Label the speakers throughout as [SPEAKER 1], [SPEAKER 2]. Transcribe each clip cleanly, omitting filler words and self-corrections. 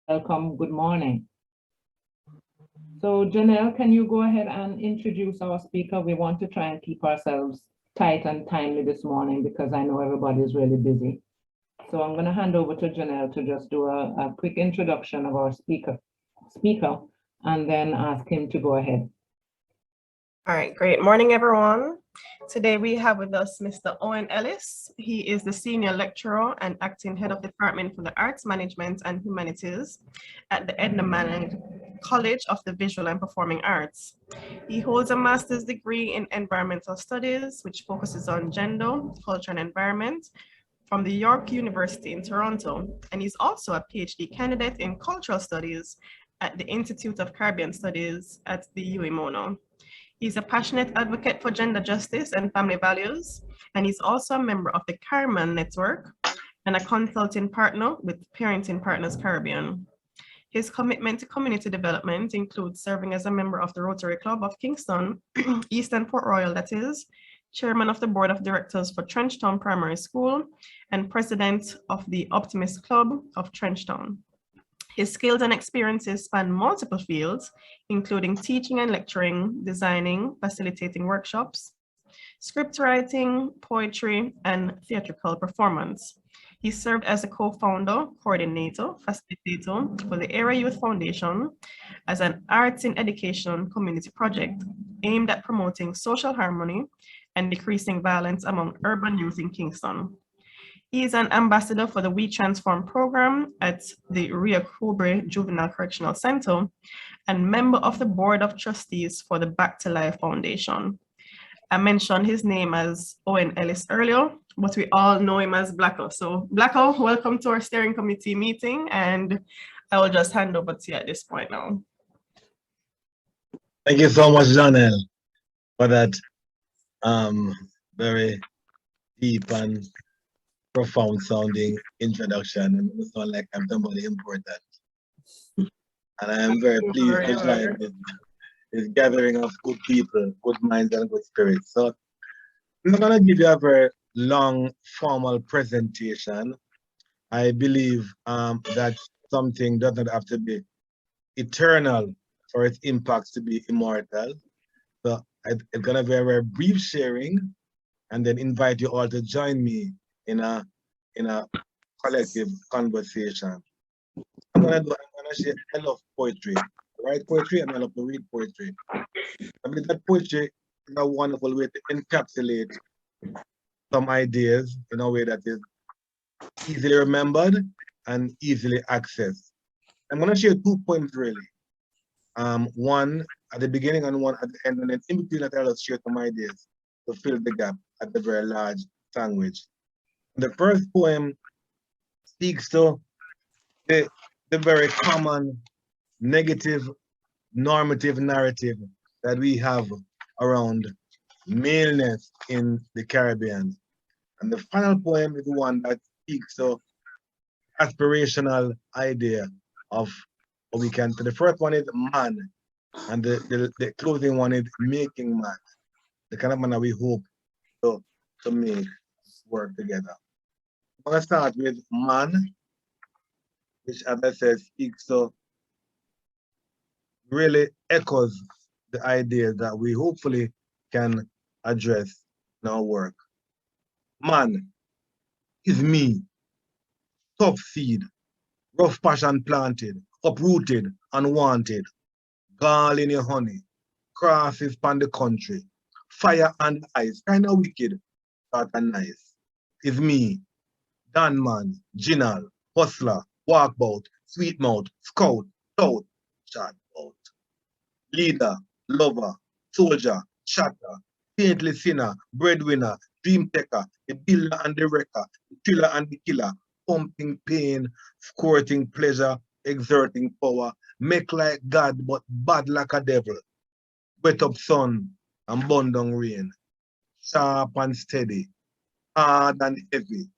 [SPEAKER 1] Welcome, good morning. So Janelle, can you go ahead and introduce our speaker? We want to try and keep ourselves tight and timely this morning because I know everybody is really busy. So I'm going to hand over to Janelle to just do a quick introduction of our speaker, and then ask him to go ahead.
[SPEAKER 2] All right, great morning, everyone. Today we have with us Mr. Owen Ellis. He is the Senior Lecturer and Acting Head of Department for the Arts Management and Humanities at the EDNA College of the Visual and Performing Arts. He holds a master's degree in Environmental Studies, which focuses on gender, culture, and environment from the York University in Toronto. And he's also a PhD candidate in Cultural Studies at the Institute of Caribbean Studies at the UMONO. He's a passionate advocate for gender justice and family values, and he's also a member of the CariMAN network and a consulting partner with Parenting Partners Caribbean. His commitment to community development includes serving as a member of the Rotary Club of Kingston, Eastern Port Royal, that is, chairman of the board of directors for Trenchtown Primary School, and president of the Optimist Club of Trenchtown. His skills and experiences span multiple fields, including teaching and lecturing, designing, facilitating workshops, script writing, poetry, and theatrical performance. He served as a co-founder, coordinator, facilitator for the Area Youth Foundation as an arts in education community project aimed at promoting social harmony and decreasing violence among urban youth in Kingston. He is an ambassador for the We Transform program at the Rio Cobre Juvenile Correctional Center and member of the board of trustees for the Back to Life Foundation. I mentioned his name as Owen Ellis earlier, but we all know him as Blakka. So Blakka, welcome to our steering committee meeting, and I will just hand over to you at this point now.
[SPEAKER 3] Thank you so much, Janelle, for that very deep and profound sounding introduction, and it sounds like I'm somebody important. And I am very pleased to join this gathering of good people, good minds, and good spirits. So I'm not gonna give you a very long formal presentation. I believe that something doesn't have to be eternal for its impacts to be immortal. So it's gonna be a very brief sharing, and then invite you all to join me in a collective conversation. I'm gonna share. I love poetry. I write poetry and I love to read poetry. I mean that poetry is a wonderful way to encapsulate some ideas in a way that is easily remembered and easily accessed. I'm gonna share 2 poems really. One at the beginning and one at the end, and then in between that I'll just share some ideas to fill the gap at the very large sandwich. The first poem speaks to the very common negative normative narrative that we have around maleness in the Caribbean. And the final poem is one that speaks to aspirational idea of what we can. So the first one is man, and the closing one is making man. The kind of man that we hope to make work together. I'm gonna start with man, which as I said speaks to really echoes the ideas that we hopefully can address in our work. Man is me, tough seed, rough passion planted, uprooted, unwanted, gall in your honey, crosses pan the country, fire and ice, kind of wicked, but nice. Is me, Dan man, Ginal, hustler, walkabout, sweet mouth, scout, stout, chat out. Leader, lover, soldier, chatter, saintly sinner, breadwinner, dream taker, the builder and the wrecker, the killer and the killer, pumping pain, squirting pleasure, exerting power, make like God but bad like a devil. Wet up sun and burn down rain, sharp and steady, hard and heavy.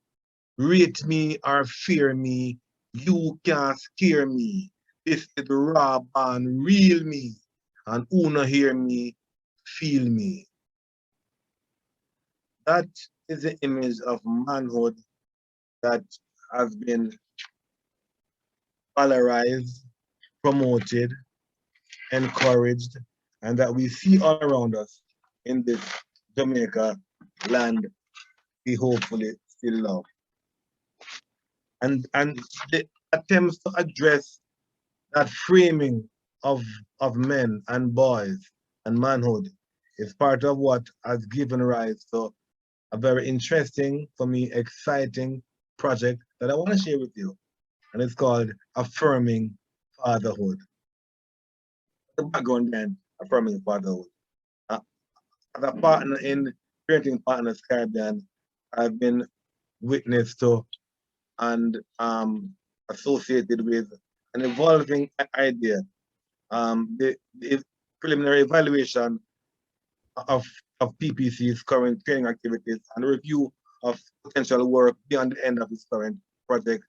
[SPEAKER 3] Rate me or fear me, you can't scare me. This is raw and real me, and who no hear me, feel me. That is the image of manhood that has been valorized, promoted, encouraged, and that we see all around us in this Jamaica land we hopefully still love. And the attempts to address that framing of men and boys and manhood is part of what has given rise to a very interesting, for me, exciting project that I want to share with you. And it's called Affirming Fatherhood. The background then, Affirming Fatherhood. As a partner in Parenting Partners Caribbean, I've been witness to and associated with an evolving idea. The preliminary evaluation of PPC's current training activities and review of potential work beyond the end of its current project.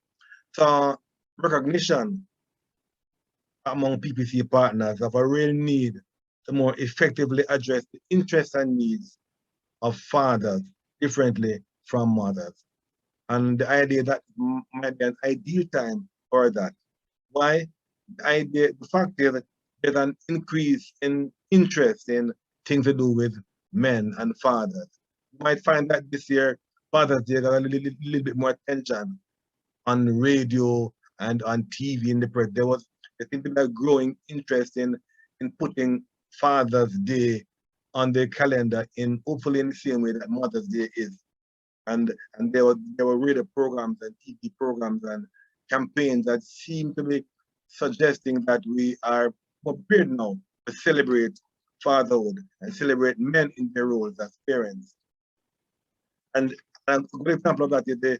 [SPEAKER 3] So recognition among PPC partners of a real need to more effectively address the interests and needs of fathers differently from mothers. And the idea that might be an ideal time for that. Why? The fact is that there's an increase in interest in things to do with men and fathers. You might find that this year, Father's Day got a little bit more attention on radio and on TV in the press. There seemed to be a growing interest in putting Father's Day on the calendar in hopefully in the same way that Mother's Day is. And there were radio programs and TV programs and campaigns that seem to be suggesting that we are prepared now to celebrate fatherhood and celebrate men in their roles as parents. And a good example of that is the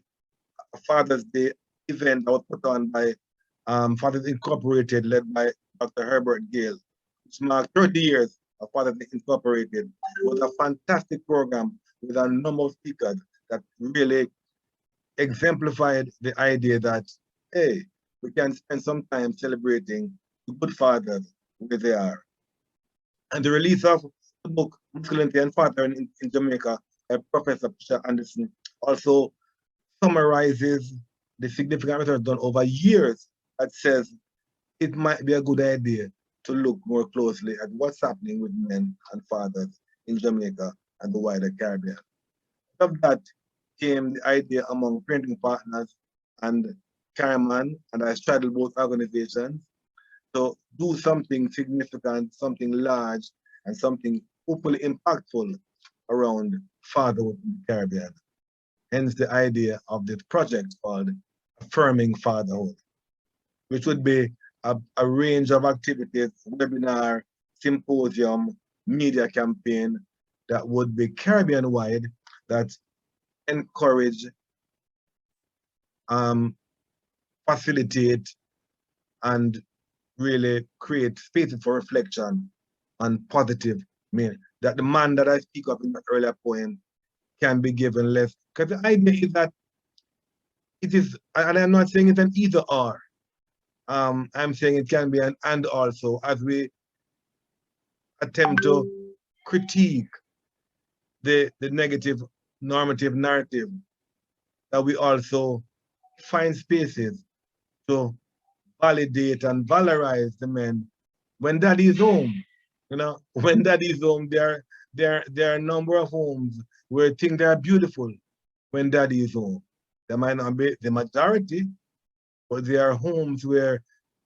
[SPEAKER 3] Father's Day event that was put on by Fathers Incorporated, led by Dr. Herbert Gale, which marked 30 years of Fathers Incorporated. It was a fantastic program with a number of speakers that really exemplified the idea that, hey, we can spend some time celebrating the good fathers where they are. And the release of the book, Masculinity and Fathering in Jamaica, by Professor Patricia Anderson, also summarizes the significant research done over years that says it might be a good idea to look more closely at what's happening with men and fathers in Jamaica and the wider Caribbean. Of that came the idea among Parenting Partners and CariMAN, and I straddle both organizations, to do something significant, something large, and something hopefully impactful around fatherhood in the Caribbean. Hence the idea of this project called Affirming Fatherhood, which would be a range of activities, webinar, symposium, media campaign that would be Caribbean-wide, that encourage, facilitate, and really create spaces for reflection on positive meaning. That the man that I speak of in the earlier poem can be given less. Because the idea is that it is, and I'm not saying it's an either or. I'm saying it can be an and also, as we attempt to critique the negative normative narrative, that we also find spaces to validate and valorize the men when daddy is home. You know, when daddy is home, there are a number of homes where things are beautiful when daddy is home. They might not be the majority, but there are homes where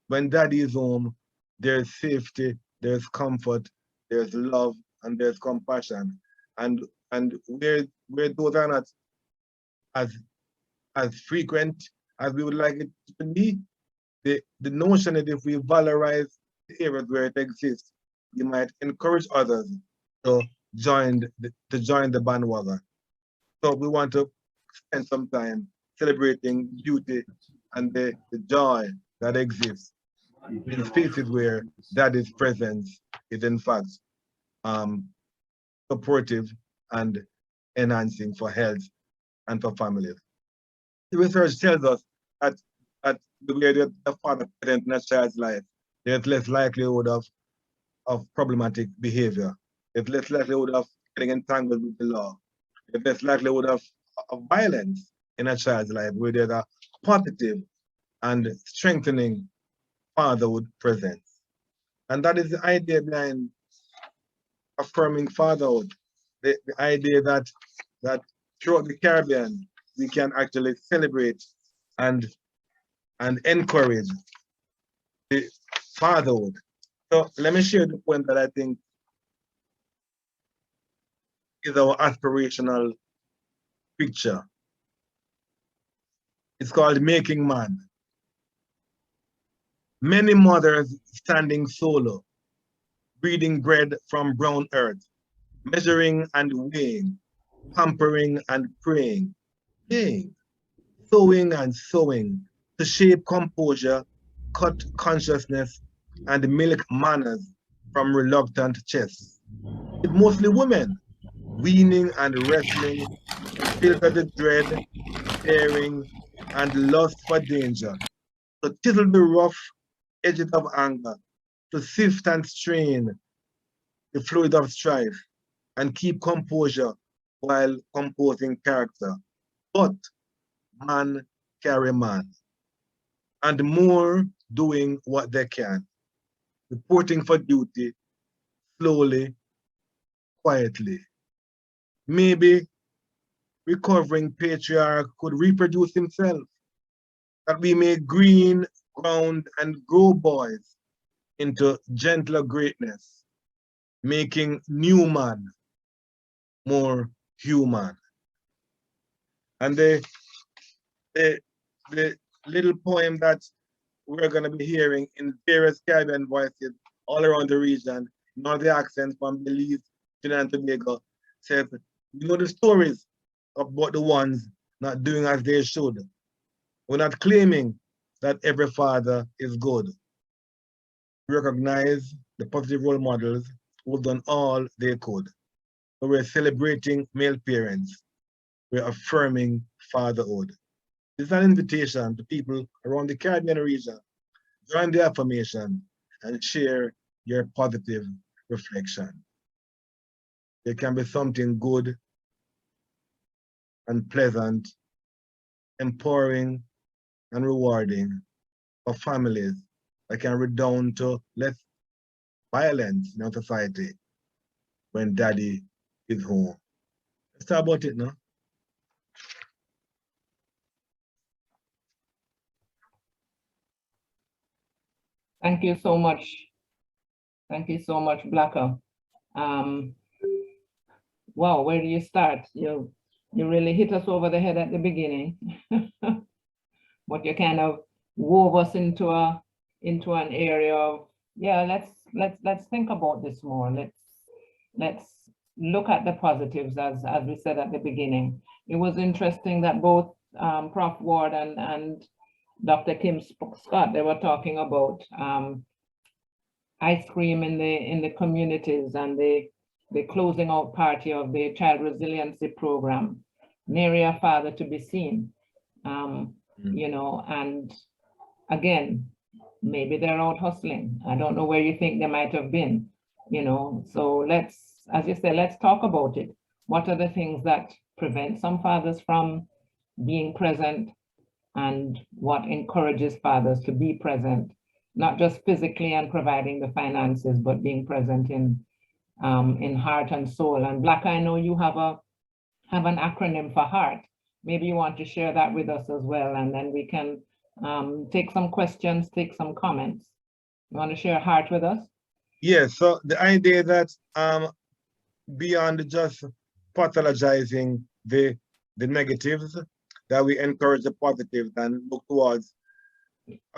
[SPEAKER 3] when daddy is home, there's safety, there's comfort, there's love, and there's compassion. And where those are not as frequent as we would like it to be, the notion that if we valorize the areas where it exists, we might encourage others to join the bandwagon. So we want to spend some time celebrating beauty and the joy that exists in spaces where daddy's presence is in fact supportive and enhancing for health and for families. The research tells us that the way that the father present in a child's life, there's less likelihood of problematic behavior. There's less likelihood of getting entangled with the law. There's less likelihood of violence in a child's life, where there's a positive and strengthening fatherhood presents. And that is the idea behind affirming fatherhood. The idea that throughout the Caribbean, we can actually celebrate and encourage the fatherhood. So let me share the point that I think is our aspirational picture. It's called Making Man. Many mothers standing solo, breeding bread from brown earth, measuring and weighing, pampering and praying, sowing and sowing, to shape composure, cut consciousness, and milk manners from reluctant chests. It's mostly women, weaning and wrestling, filter the dread, daring, and lust for danger, to chisel the rough edges of anger, to sift and strain the fluid of strife, and keep composure while composing character. But man carry man, and more doing what they can, reporting for duty, slowly, quietly. Maybe recovering patriarch could reproduce himself, that we may green, ground, and grow boys into gentler greatness, making new man more human. And the little poem that we're going to be hearing in various Caribbean voices all around the region, in all the accents from Belize, Trinidad and Tobago, says, you know the stories about the ones not doing as they should. We're not claiming that every father is good. We recognize the positive role models who've done all they could. So we're celebrating male parents. We're affirming fatherhood. This is an invitation to people around the Caribbean region. Join the affirmation and share your positive reflection. There can be something good and pleasant, empowering and rewarding for families that can redound to less violence in our society when daddy is home. Let's talk about it now.
[SPEAKER 1] Thank you so much. Thank you so much, Blakka. Wow, where do you start? You really hit us over the head at the beginning, but you kind of wove us into an area of, yeah, let's think about this more. Let's look at the positives, as we said at the beginning. It was interesting that both Prof. Ward and Dr. Kim Scott, they were talking about ice cream in the communities and the closing out party of the Child Resiliency Program, nary a father to be seen, you know, and again, maybe they're out hustling. I don't know where you think they might have been, you know, so let's, as you say, let's talk about it. What are the things that prevent some fathers from being present, and what encourages fathers to be present, not just physically and providing the finances, but being present in heart and soul. And Blakka, I know you have an acronym for heart. Maybe you want to share that with us as well, and then we can take some questions, take some comments. You want to share heart with us?
[SPEAKER 3] Yes, so the idea that beyond just pathologizing the negatives, that we encourage the positives and look towards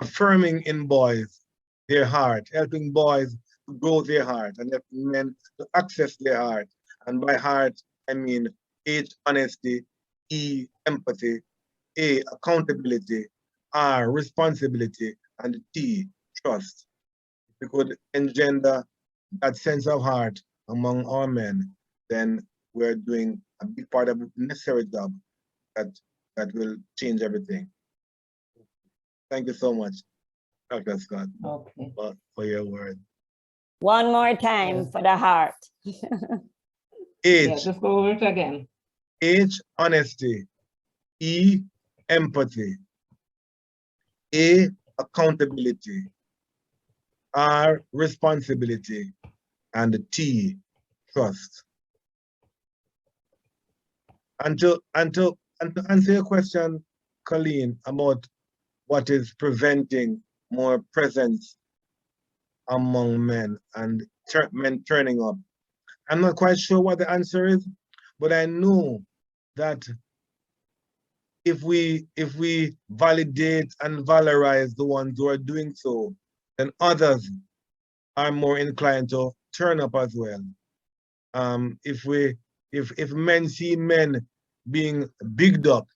[SPEAKER 3] affirming in boys their heart, helping boys to grow their heart, and helping men to access their heart. And by heart, I mean H, honesty, E, empathy, A, accountability, R, responsibility, and T, trust. If we could engender that sense of heart among our men, then we're doing a big part of the necessary job that will change everything. Thank you so much, Dr. Scott,
[SPEAKER 1] Okay.
[SPEAKER 3] for your word.
[SPEAKER 4] One more time for the heart.
[SPEAKER 3] H,
[SPEAKER 1] yeah, just go over it again.
[SPEAKER 3] H, honesty, E, empathy, A, accountability, R, responsibility, and T, trust. And to answer your question, Colleen, about what is preventing more presence among men and men turning up, I'm not quite sure what the answer is, but I know that if we validate and valorize the ones who are doing so, then others are more inclined to turn up as well. If men see men being bigged up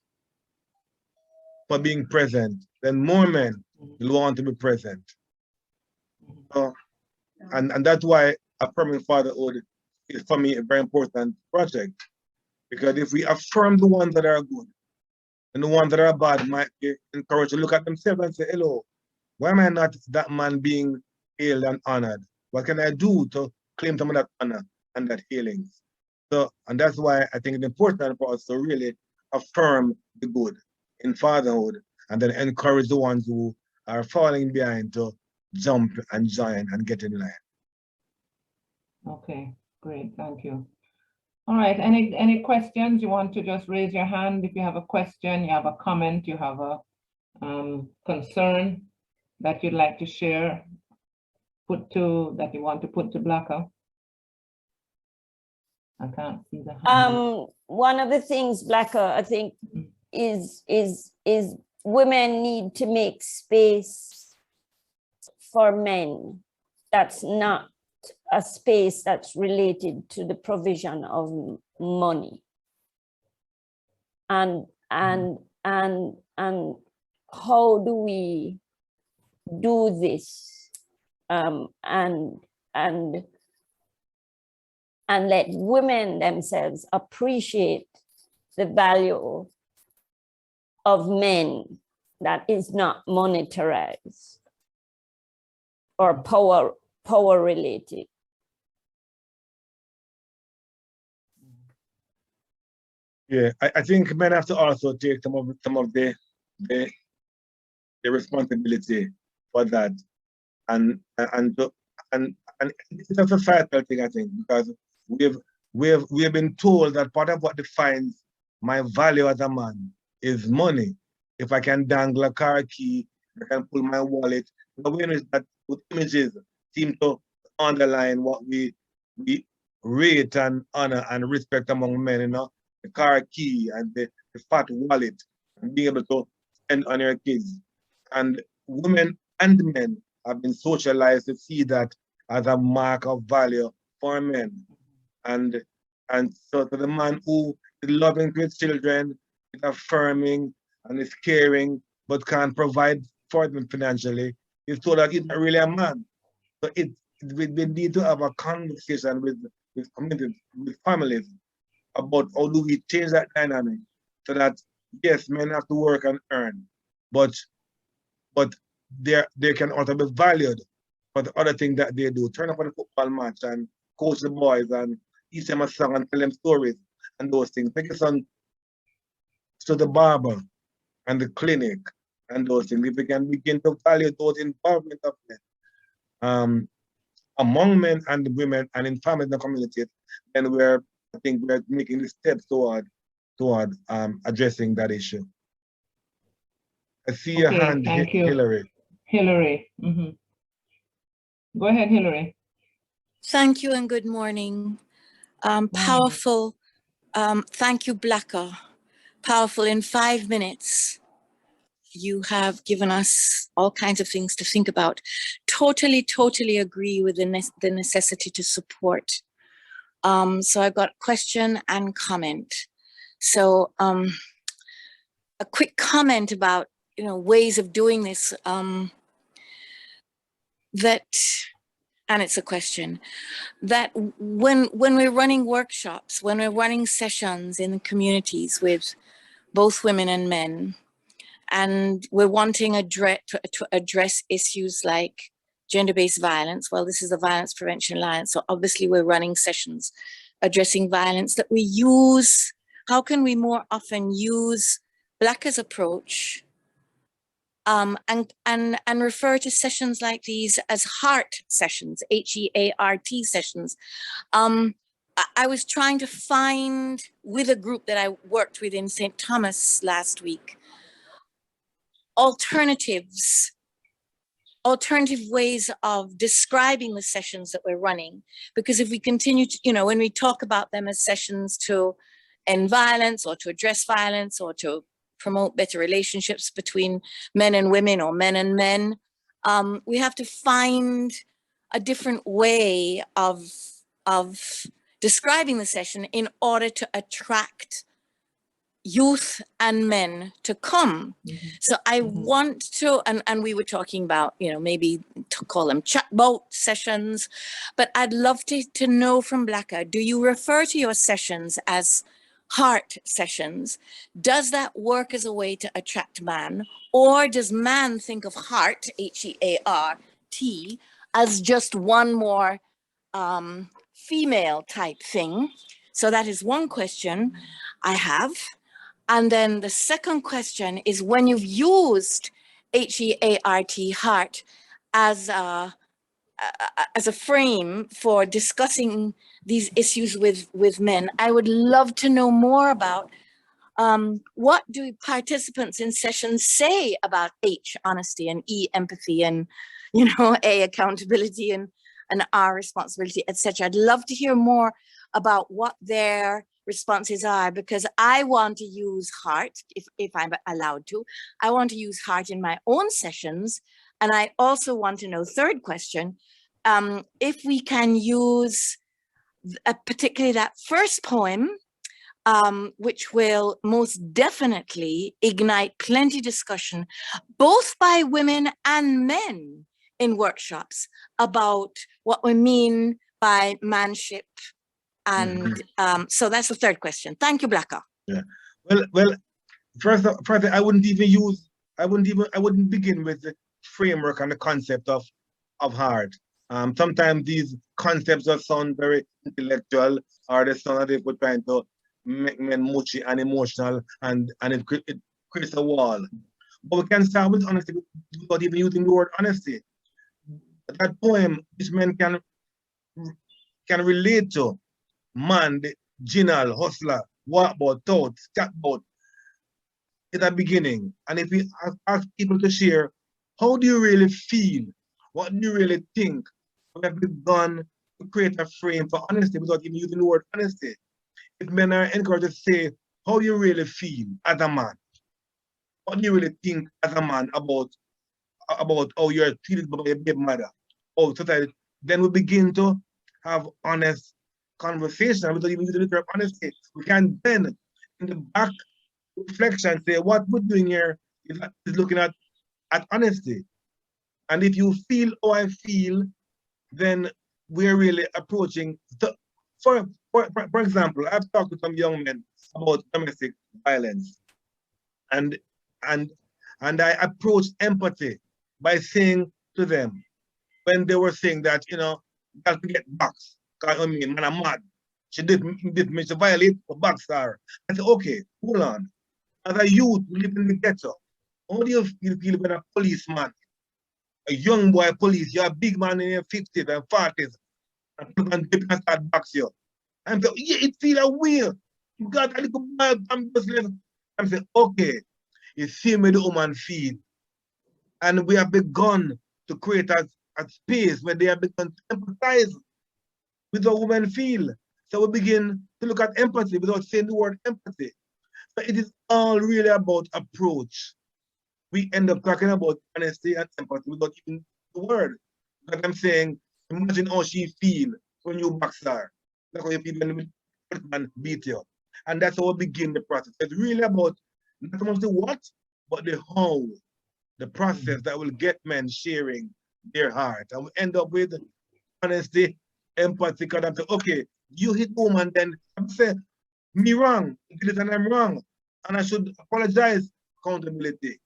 [SPEAKER 3] for being present, then more men will want to be present. So, and that's why affirming fatherhood is for me a very important project, because if we affirm the ones that are good and the ones that are bad might be encouraged to look at themselves and say, hello, why am I not that man being hailed and honored? What can I do to claim some of that honor and that healing? So, and that's why I think it's important for us to really affirm the good in fatherhood and then encourage the ones who are falling behind to jump and join and get in line.
[SPEAKER 1] Okay, great, thank you. All right, any questions? You want to just raise your hand if you have a question, you have a comment, you have a concern that you'd like to share, that you want to put to Blakka. I can't see the hand.
[SPEAKER 4] One of the things, Blakka, I think is women need to make space for men. That's not a space that's related to the provision of money. And how do we do this and let women themselves appreciate the value of men that is not monetarized or power related.
[SPEAKER 3] Yeah, I think men have to also take some of the responsibility for that, and it's a societal thing, I think, because we have been told that part of what defines my value as a man is money. If I can dangle a car key, I can pull my wallet. The way that images seem to underline what we rate and honor and respect among men, you know, the car key and the fat wallet and being able to spend on your kids. And women and men have been socialized to see that as a mark of value for men. And so to the man who is loving to his children, is affirming and is caring, but can't provide for them financially, is told that he's not really a man. So we need to have a conversation with communities, with families, about how do we change that dynamic so that, yes, men have to work and earn, but they can also be valued for the other thing that they do. Turn up on a football match and coach the boys and teach them a song and tell them stories and those things. Take your son to the barber and the clinic and those things. If we can begin to value those involvement of men among men and women and in families and communities, then I think we're making the steps toward addressing that issue. I see your hand,
[SPEAKER 1] thank you.
[SPEAKER 3] Hillary.
[SPEAKER 1] Hillary. Go ahead, Hillary.
[SPEAKER 5] Thank you and good morning. Powerful. Thank you, Blakka. Powerful. In 5 minutes, you have given us all kinds of things to think about. Totally agree with the necessity to support. So I've got question and comment. So a quick comment about, ways of doing this, and it's a question, that when we're running workshops, when we're running sessions in the communities with both women and men, and we're wanting to address issues like gender-based violence, well, this is the Violence Prevention Alliance, so obviously we're running sessions addressing violence, that we use, how can we more often use Blakka's approach and refer to sessions like these as heart sessions, HEART sessions. I was trying to find, with a group that I worked with in St. Thomas last week, alternative ways of describing the sessions that we're running. Because if we continue to, you know, when we talk about them as sessions to end violence or to address violence or to promote better relationships between men and women or men and men, we have to find a different way of describing the session in order to attract youth and men to come. So I want to, and we were talking about, you know, maybe to call them chatbot sessions, but I'd love to know from Blakka, do you refer to your sessions as heart sessions? Does that work as a way to attract man, or does man think of heart, H-E-A-R-T, as just one more female type thing? So that is one question I have. And then the second question is, when you've used H-E-A-R-T, heart, as a frame for discussing these issues with men, I would love to know more about what do participants in sessions say about H, honesty, and E, empathy, and, you know, A, accountability, and R, responsibility, etc. I'd love to hear more about what their responses are, because I want to use heart, if I'm allowed to. I want to use heart in my own sessions. And I also want to know, third question, if we can use particularly that first poem, which will most definitely ignite plenty discussion, both by women and men in workshops, about what we mean by manship. And so that's the third question. Thank you, Blakka.
[SPEAKER 3] Yeah. Well, first, I wouldn't begin with the framework and the concept of heart. Sometimes these concepts just sound very intellectual, or they sound as if we're trying to make men mushy and emotional, and it creates a wall. But we can start with honesty without even using the word honesty. That poem, which men can relate to, man, the genial, hustler, walkabout, tout, scatbout, is a beginning. And if we ask people to share, how do you really feel? What do you really think? We have begun to create a frame for honesty without even using the word honesty. If men are encouraged to say how you really feel as a man, what do you really think as a man about how you're treated by your baby mother, or society, then we begin to have honest conversation without even using the term honesty. We can then, in the back reflection, say what we're doing here is looking at honesty. And if you feel how I feel, then we're really approaching. For example, I've talked to some young men about domestic violence, and I approached empathy by saying to them, when they were saying that, you know, you have to get boxed, because I mean, man, I'm mad. She did me, she violate or box her. I said, okay, hold on. As a youth, we live in the ghetto. How do you feel when a policeman, a young boy police, you're a big man in your 50s and 40s, and they can start box you? I'm saying, yeah, it feels a way. You got a little bad, I'm saying, okay, you see me the woman feel. And we have begun to create a space where they have begun to empathize with what women feel. So we begin to look at empathy without saying the word empathy. So it is all really about approach. We end up talking about honesty and empathy without even the word. Like I'm saying, imagine how she feels when you box her. Like how you feel when the man beat you. And that's how we begin the process. It's really about not so much the what, but the how. The process that will get men sharing their heart. And we end up with honesty, empathy, because I'm saying, okay, you hit woman, then I'm saying, me wrong, and I'm wrong. And I should apologize, accountability.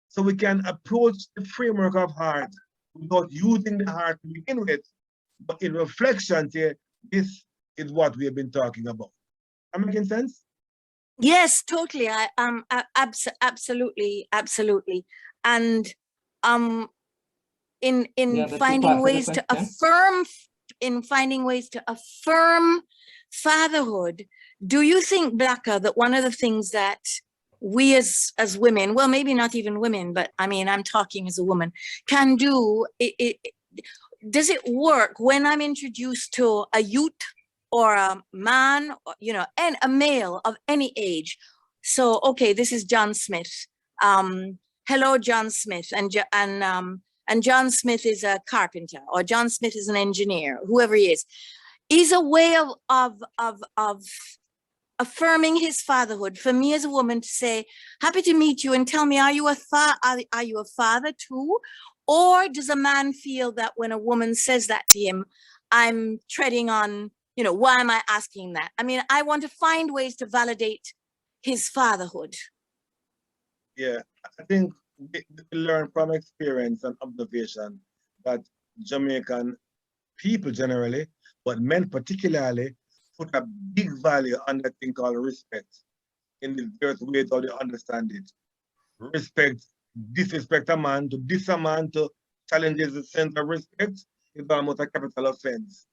[SPEAKER 3] So we can approach the framework of heart without using the heart to begin with. But in reflection, here, this is what we have been talking about. Am I making sense?
[SPEAKER 5] Yes, totally. Absolutely. And in
[SPEAKER 1] Yeah, the two
[SPEAKER 5] finding
[SPEAKER 1] parts of the
[SPEAKER 5] ways to
[SPEAKER 1] question.
[SPEAKER 5] affirm fatherhood, do you think, Blakka, that one of the things that we as women, well, maybe not even women, but I mean, I'm talking as a woman, can do, does it work when I'm introduced to a youth or a man, you know, and a male of any age? So, okay, this is John Smith. Hello, John Smith, and John Smith is a carpenter, or John Smith is an engineer, whoever he is a way of affirming his fatherhood for me as a woman to say, happy to meet you, and tell me, are you a father too? Or does a man feel that when a woman says that to him, I'm treading on, you know, why am I asking that? I mean, I want to find ways to validate his fatherhood.
[SPEAKER 3] Yeah, I think we learn from experience and observation that Jamaican people generally, but men particularly, put a big value on that thing called respect in the various ways how they understand it. Respect, disrespect a man, to diss a man, to challenge his sense of respect is almost a capital offense.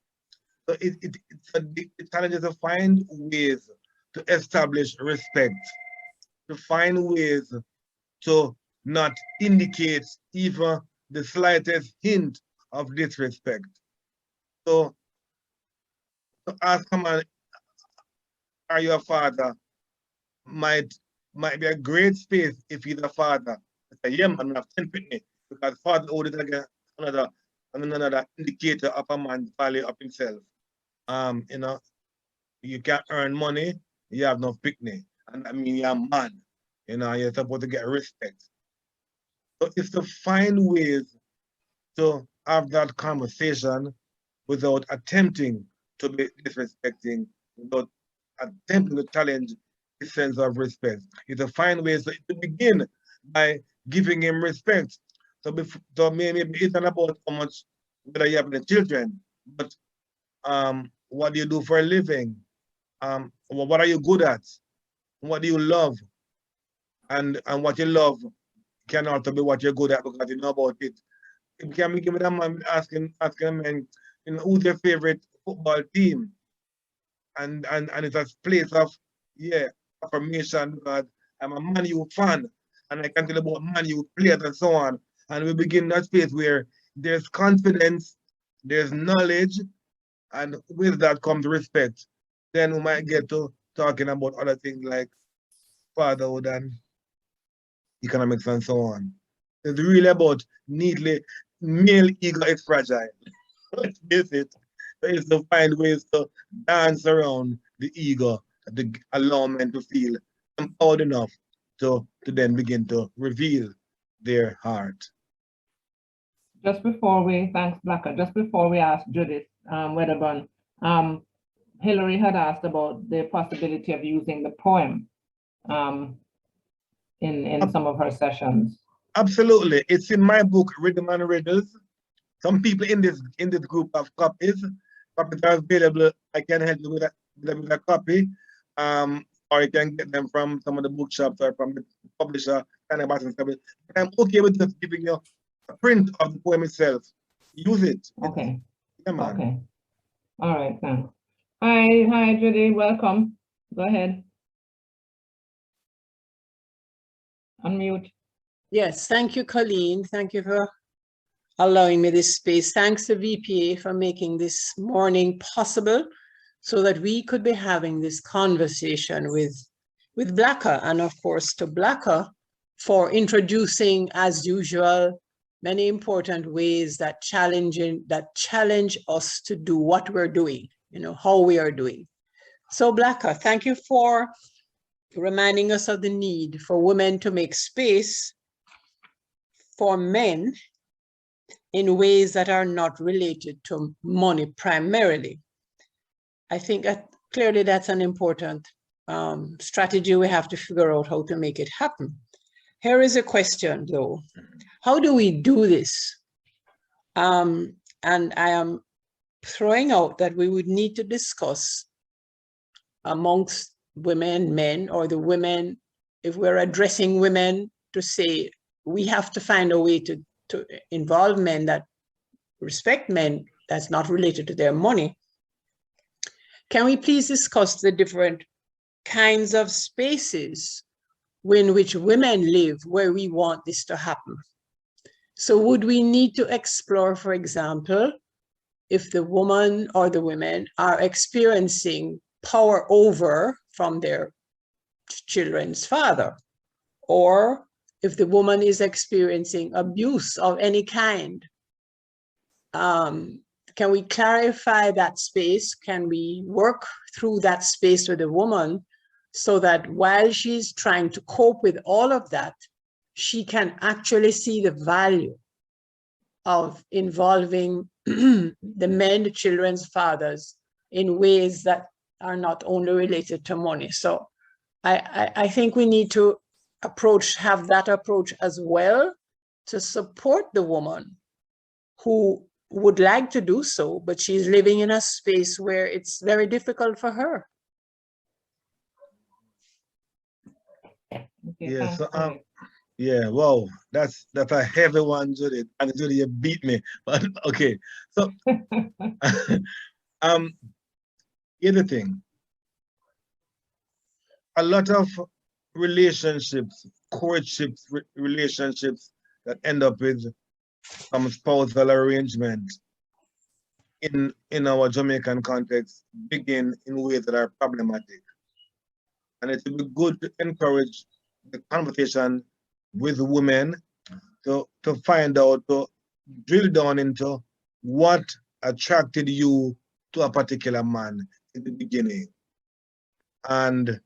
[SPEAKER 3] So it challenges to find ways to establish respect, to find ways to not indicate even the slightest hint of disrespect. So to ask a man, are you a father, might be a great space if he's a father. Say, yeah, man, I have 10 pitney, because fatherhood is again another indicator of a man's value of himself. You know, you can't earn money, you have no pitney. And I mean, you're a man, you know, you're supposed to get respect. So it's to find ways to have that conversation without attempting to be disrespecting, without attempting to challenge his sense of respect. It's to find ways to begin by giving him respect. So maybe it's not about how much whether you have any children, but what do you do for a living? What are you good at? What do you love? And what you love can also be what you're good at because you know about it. It can be given a man asking a man, you know, who's your favorite football team? And it's a place of, yeah, affirmation, because I'm a Man U fan and I can tell about Man U players and so on. And we begin that space where there's confidence, there's knowledge, and with that comes respect. Then we might get to talking about other things like fatherhood and economics and so on. It's really about neatly, male ego is fragile. Let's face it. So it's to find ways to dance around the ego, to allow men to feel empowered enough to then begin to reveal their heart.
[SPEAKER 1] Just before we, thanks, Blakka, just before we ask Judith Wedderburn, Hillary had asked about the possibility of using the poem in some of her sessions.
[SPEAKER 3] Absolutely. It's in my book, Rhythm and Riddles. Some people in this group have copies. Copies are available. I can help you with a copy. Or you can get them from some of the bookshops or from the publisher. And I'm okay with just giving you a print of the poem itself. Use it.
[SPEAKER 1] Okay.
[SPEAKER 3] Yeah, man.
[SPEAKER 1] Okay. All right, thanks. Hi, Judy. Welcome. Go ahead. Unmute.
[SPEAKER 6] Yes, thank you, Colleen. Thank you for allowing me this space. Thanks to VPA for making this morning possible so that we could be having this conversation with Blakka, and of course to Blakka for introducing, as usual, many important ways that challenge us to do what we're doing, you know, how we are doing. So Blakka, thank you for reminding us of the need for women to make space for men in ways that are not related to money primarily. I think that clearly that's an important strategy. We have to figure out how to make it happen. Here is a question though. How do we do this? And I am throwing out that we would need to discuss amongst women, men, or the women, if we're addressing women, to say we have to find a way to involve men that respect men that's not related to their money. Can we please discuss the different kinds of spaces in which women live where we want this to happen? So would we need to explore, for example, if the woman or the women are experiencing power over from their children's father, or if the woman is experiencing abuse of any kind? Can we clarify that space? Can we work through that space with the woman so that while she's trying to cope with all of that, she can actually see the value of involving the men, the children's fathers, in ways that are not only related to money? So I think we need to have that approach as well, to support the woman who would like to do so, but she's living in a space where it's very difficult for her.
[SPEAKER 1] Okay,
[SPEAKER 3] Yeah,
[SPEAKER 1] thanks,
[SPEAKER 3] so yeah, wow, that's a heavy one, Judith. And Judith, you beat me. But okay, so here's the thing. A lot of relationships, courtships, relationships that end up with some spousal arrangement in our Jamaican context begin in ways that are problematic. And it would be good to encourage the conversation with women to find out, to drill down into what attracted you to a particular man in the beginning. And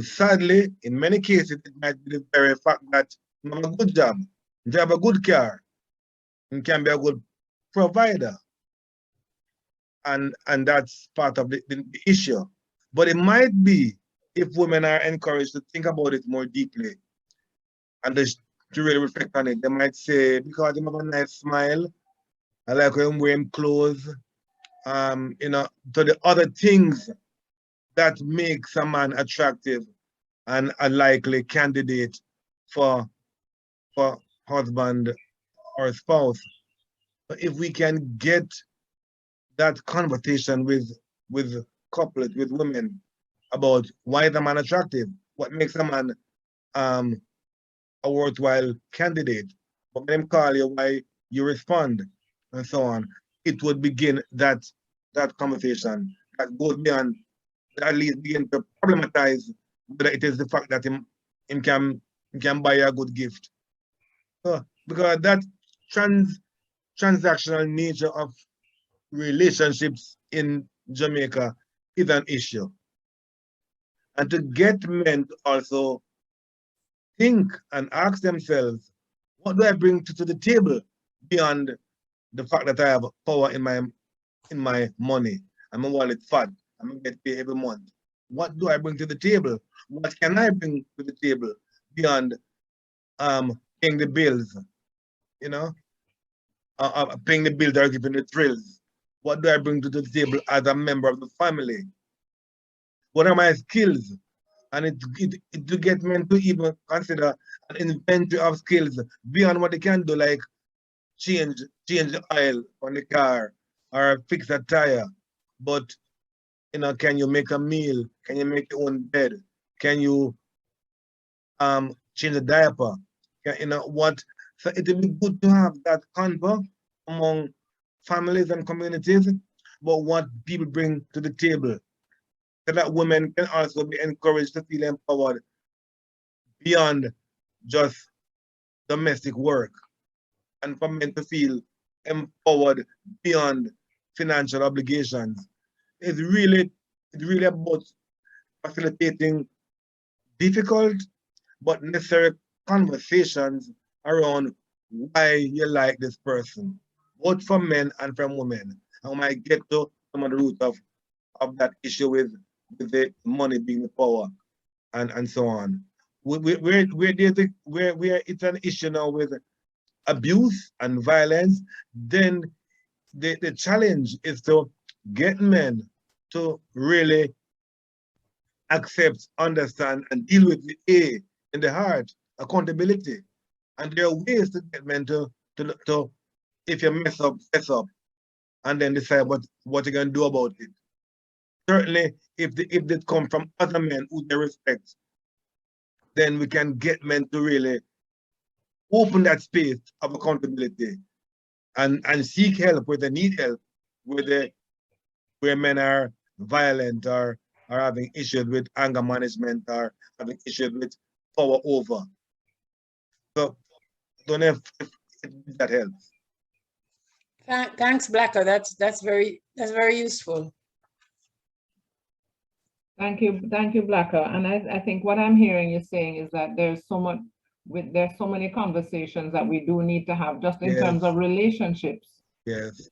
[SPEAKER 3] sadly, in many cases, it might be the very fact that you have a good job, you have a good car, you can be a good provider. And that's part of the issue. But it might be, if women are encouraged to think about it more deeply and to really reflect on it, they might say, because you have a nice smile, I like when wearing clothes, you know, to the other things that makes a man attractive and a likely candidate for husband or spouse. But if we can get that conversation with couples, with women, about why is a man attractive, what makes a man a worthwhile candidate, what them call you, why you respond, and so on, it would begin that conversation that goes beyond, at least begin to problematize whether it is the fact that him can buy a good gift. So, because that transactional nature of relationships in Jamaica is an issue. And to get men to also think and ask themselves, what do I bring to the table beyond the fact that I have power in my money, and my wallet fat, I'm gonna get paid every month. What do I bring to the table? What can I bring to the table beyond paying the bills, you know, paying the bills or giving the thrills? What do I bring to the table as a member of the family? What are my skills? And it to get men to even consider an inventory of skills beyond what they can do, like change the oil on the car or fix a tire. But, you know, can you make a meal? Can you make your own bed? Can you change a diaper? You know what? So it would be good to have that convo among families and communities about what people bring to the table, so that women can also be encouraged to feel empowered beyond just domestic work, and for men to feel empowered beyond financial obligations. It's really about facilitating difficult but necessary conversations around why you like this person, both from men and from women. And we might get to some of the root of that issue with the money being the power and so on. Where it's an issue now with abuse and violence, then the challenge is to get men to really accept, understand, and deal with the A in the heart, accountability. And there are ways to get men to if you mess up, and then decide what you're gonna do about it. Certainly, if they come from other men who they respect, then we can get men to really open that space of accountability and seek help where they need help, where men are violent or are having issues with anger management or having issues with power over. So don't know if that helps.
[SPEAKER 6] Thanks, Blacka. That's very useful.
[SPEAKER 1] Thank you, Blacka. And I think what I'm hearing you saying is that there's so many conversations that we do need to have just in terms of relationships.
[SPEAKER 3] Yes.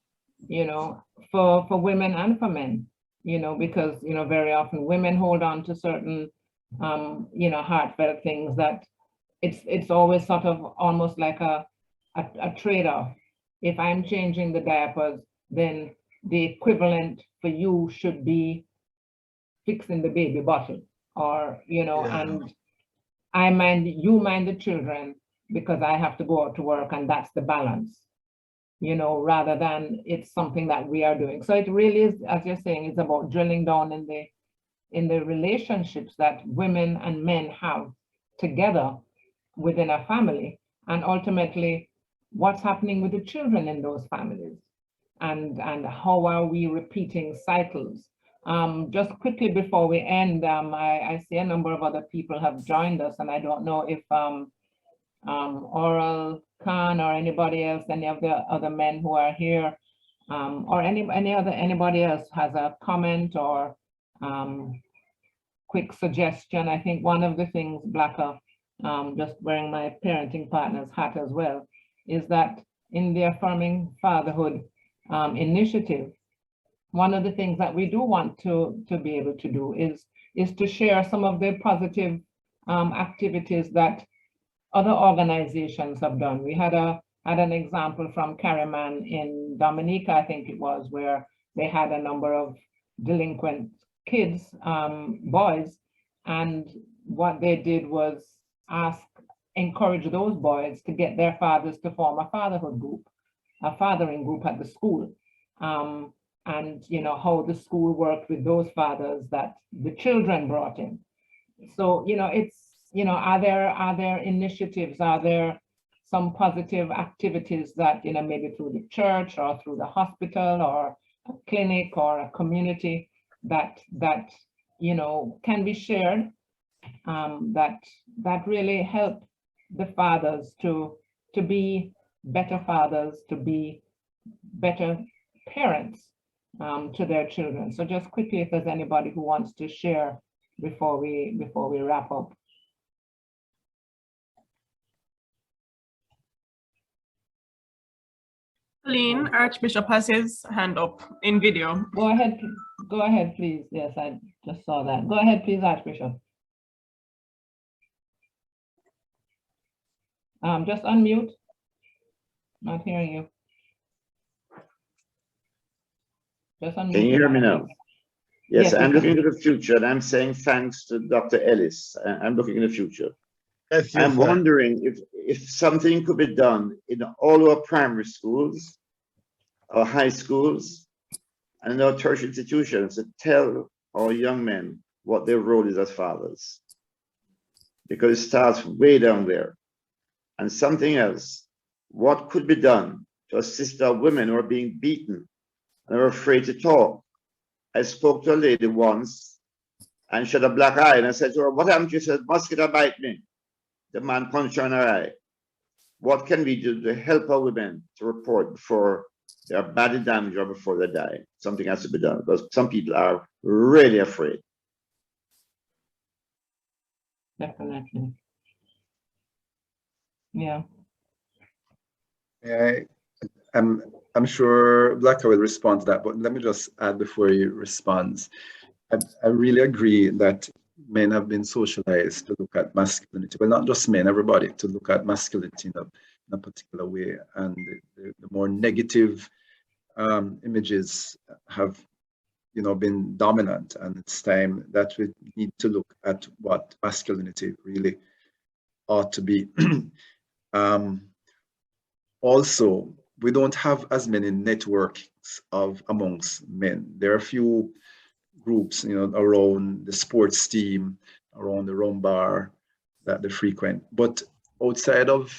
[SPEAKER 1] You know, for women and for men, you know, because, you know, very often women hold on to certain, you know, heartfelt things that it's always sort of almost like a trade-off. If I'm changing the diapers, then the equivalent for you should be fixing the baby bottle, or, you know, and you mind the children because I have to go out to work, and that's the balance, you know, rather than it's something that we are doing. So it really is, as you're saying, it's about drilling down in the relationships that women and men have together within a family, and ultimately what's happening with the children in those families, and how are we repeating cycles. Just quickly before we end, I see a number of other people have joined us, and I don't know if Oral Khan or anybody else, any of the other men who are here, or anybody else has a comment or quick suggestion. I think one of the things, Blacka, just wearing my parenting partner's hat as well, is that in the Affirming Fatherhood initiative, one of the things that we do want to be able to do is to share some of the positive activities that other organizations have done. We had an example from CariMAN in Dominica, I think it was, where they had a number of delinquent kids, boys, and what they did was encourage those boys to get their fathers to form a fatherhood group, a fathering group at the school. And you know, how the school worked with those fathers that the children brought in. So, you know, it's, you know, are there initiatives, are there some positive activities that, you know, maybe through the church or through the hospital or a clinic or a community that you know, can be shared, that really help the fathers to be better fathers, to be better parents to their children. So just quickly, if there's anybody who wants to share before we wrap up.
[SPEAKER 2] Colleen, Archbishop has his hand up in video.
[SPEAKER 1] Go ahead, please. Yes, I just saw that. Go ahead, please, Archbishop. Just unmute. Not hearing you. Just unmute.
[SPEAKER 7] Can you hear me now? Yes,
[SPEAKER 1] Yes,
[SPEAKER 7] I'm
[SPEAKER 1] we
[SPEAKER 7] looking
[SPEAKER 1] can.
[SPEAKER 7] into the future, and I'm saying thanks to Dr. Ellis. I'm looking in the future.
[SPEAKER 3] Yes,
[SPEAKER 7] I'm
[SPEAKER 3] sir.
[SPEAKER 7] wondering if something could be done in all our primary schools, our high schools, and in our tertiary institutions to tell our young men what their role is as fathers. Because it starts way down there. And something else, what could be done to assist our women who are being beaten and are afraid to talk? I spoke to a lady once, and she had a black eye, and I said to her, "What happened?" She said, "Mosquito bite me." The man punched her in her eye. What can we do to help our women to report before they are badly damaged or before they die? Something has to be done, because some people are really afraid.
[SPEAKER 1] Definitely. Yeah.
[SPEAKER 8] Yeah, I'm sure Blacka will respond to that, but let me just add before he responds. I really agree that men have been socialized to look at masculinity, well, not just men, everybody, to look at masculinity in a particular way, and the more negative images have, you know, been dominant, and it's time that we need to look at what masculinity really ought to be. Also, we don't have as many networks amongst men. There are a few groups, around the sports team, around the rum bar that they frequent. But outside of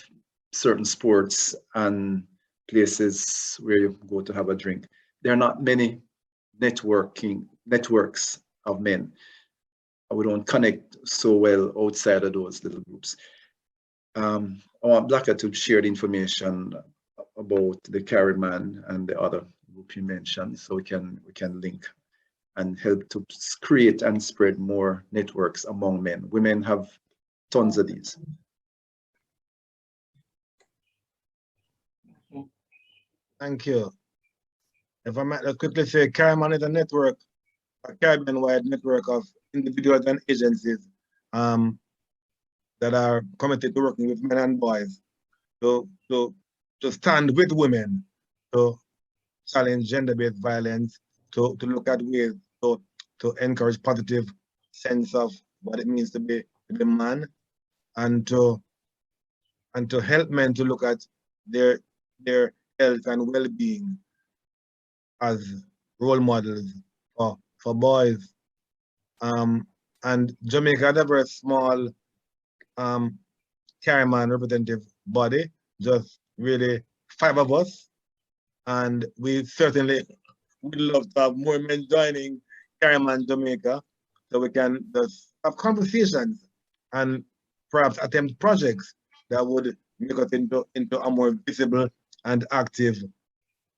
[SPEAKER 8] certain sports and places where you go to have a drink, there are not many networks of men. We don't connect so well outside of those little groups. I want Blakka to share the information about the CariMAN and the other group you mentioned, so we can link and help to create and spread more networks among men. Women have tons of these.
[SPEAKER 3] Thank you. If I might quickly say, CariMAN is a network, a Caribbean-wide network of individuals and agencies that are committed to working with men and boys to stand with women, to challenge gender-based violence, to look at ways to encourage positive sense of what it means to be a man, and to help men to look at their health and well-being as role models for boys. And Jamaica has a very small CariMAN representative body, just really 5 of us, and we certainly would love to have more men joining CariMAN Jamaica, so we can just have conversations and perhaps attempt projects that would make us into a more visible and active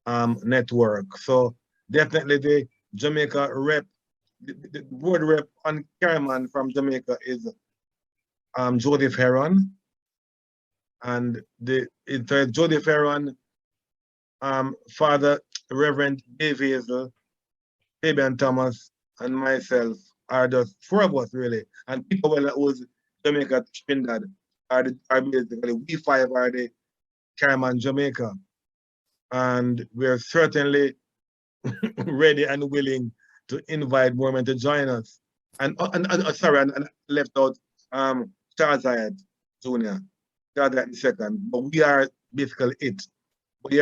[SPEAKER 3] network. So definitely the Jamaica rep, the board rep on CariMAN from Jamaica is Joseph Heron, and it's Joseph Heron, Father Reverend Dave Hazel, Fabian Thomas, and myself are the 4 of us really, and people who's Jamaica Trinidad are basically, we 5 are the CariMAN Jamaica, and we're certainly ready and willing to invite more men to join us. And sorry, and left out Charles Hyatt Jr., Charles Hyatt II, but we are basically it. But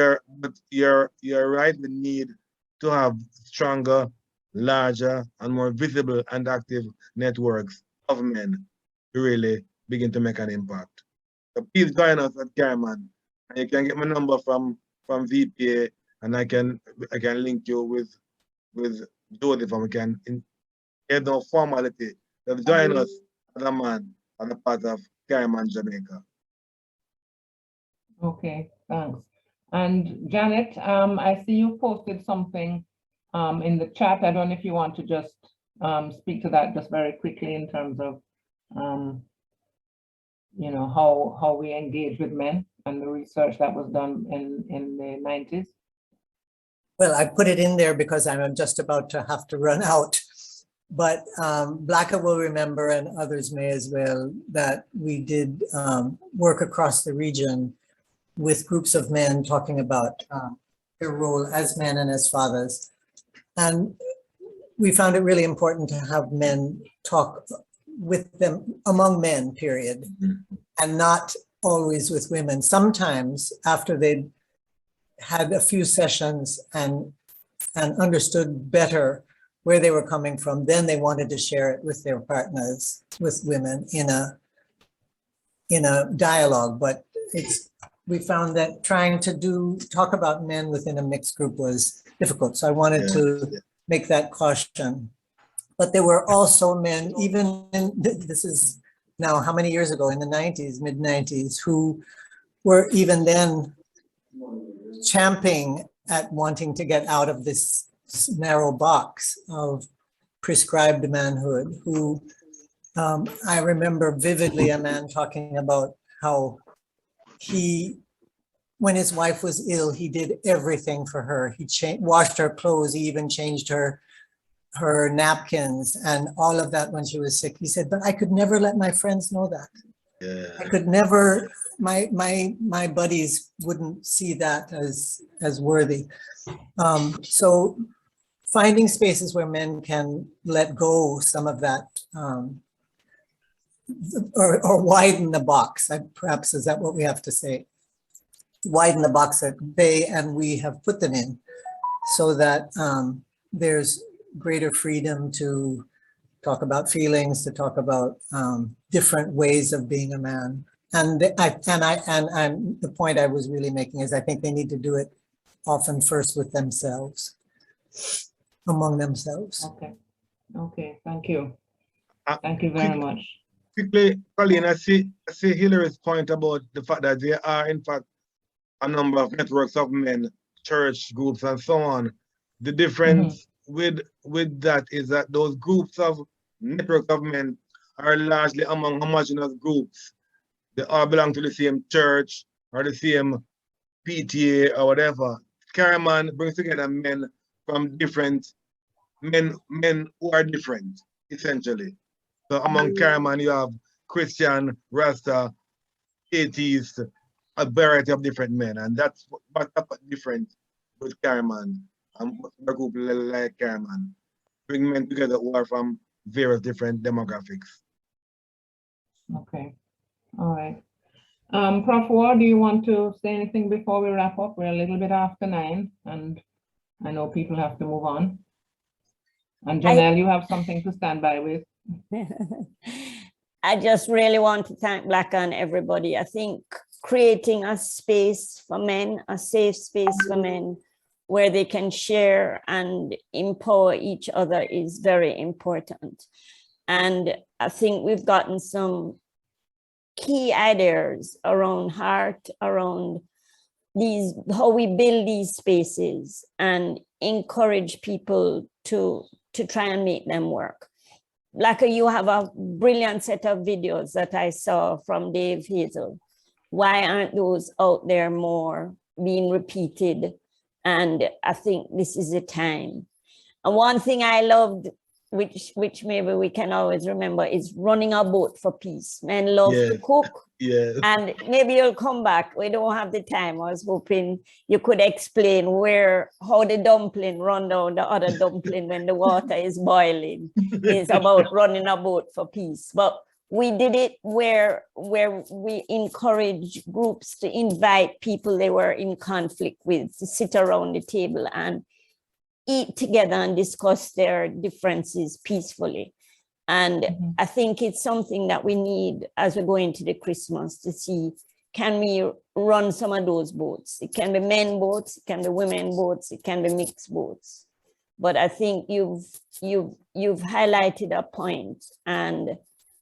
[SPEAKER 3] you're right, we need to have stronger, larger, and more visible and active networks of men to really begin to make an impact. So please join us at CariMAN. And you can get my number from VPA, and I can link you with Joseph, and we can get no formality. Just join us as a man, as a part of CariMAN Jamaica.
[SPEAKER 1] Okay, thanks. And Janet, I see you posted something in the chat. I don't know if you want to just speak to that just very quickly in terms of how we engage with men and the research that was done in the 90s.
[SPEAKER 9] Well, I put it in there because I'm just about to have to run out. But Blakka will remember, and others may as well, that we did work across the region with groups of men talking about their role as men and as fathers. And we found it really important to have men talk with them, among men, period, and not always with women. Sometimes after they'd had a few sessions and understood better where they were coming from, then they wanted to share it with their partners, with women in a dialogue. But we found that trying to talk about men within a mixed group was difficult. So I wanted to make that caution. But there were also men, even this is now how many years ago, in the 90s, mid 90s, who were even then champing at wanting to get out of this narrow box of prescribed manhood, who I remember vividly a man talking about how when his wife was ill, he did everything for her. He washed her clothes, he even changed her napkins and all of that when she was sick. He said, but I could never let my friends know that. Yeah. I could never, my buddies wouldn't see that as worthy. So finding spaces where men can let go some of that or widen the box. Perhaps is that what we have to say? Widen the box that they and we have put them in, so that there's greater freedom to talk about feelings, to talk about different ways of being a man. And the point I was really making is I think they need to do it often first with themselves, among themselves.
[SPEAKER 1] Okay. Okay, thank you.
[SPEAKER 3] Uh,
[SPEAKER 1] Thank you very much.
[SPEAKER 3] Quickly, Colleen, I see Hillary's point about the fact that there are, in fact, a number of networks of men, church groups, and so on. The difference with that is that those groups of networks of men are largely among homogeneous groups. They all belong to the same church or the same PTA or whatever. CariMAN brings together men from different men who are different, essentially. So among CariMAN, you have Christian, Rasta, atheist, a variety of different men, and that's what's different with CariMAN and a group like CariMAN. Bring men together who are from various different demographics.
[SPEAKER 1] Okay, all right. Prof. Ward, do you want to say anything before we wrap up? We're a little bit after 9, and I know people have to move on. And Janelle, you have something to stand by with.
[SPEAKER 4] I just really want to thank Blakka and everybody. I think creating a space for men, a safe space for men, where they can share and empower each other is very important. And I think we've gotten some key ideas around heart, around these, how we build these spaces and encourage people to try and make them work. Blakka, you have a brilliant set of videos that I saw from Dave Hazel. Why aren't those out there more being repeated? And I think this is the time. And one thing I loved, which maybe we can always remember, is running a boat for peace. Men love to cook.
[SPEAKER 3] Yes.
[SPEAKER 4] And maybe you'll come back. We don't have the time. I was hoping you could explain how the dumpling run down the other dumpling when the water is boiling. It's about running a boat for peace. But we did it where we encourage groups to invite people they were in conflict with to sit around the table and eat together and discuss their differences peacefully. And I think it's something that we need as we go into the Christmas to see, can we run some of those boats? It can be men boats, it can be women boats, it can be mixed boats. But I think you've highlighted a point, and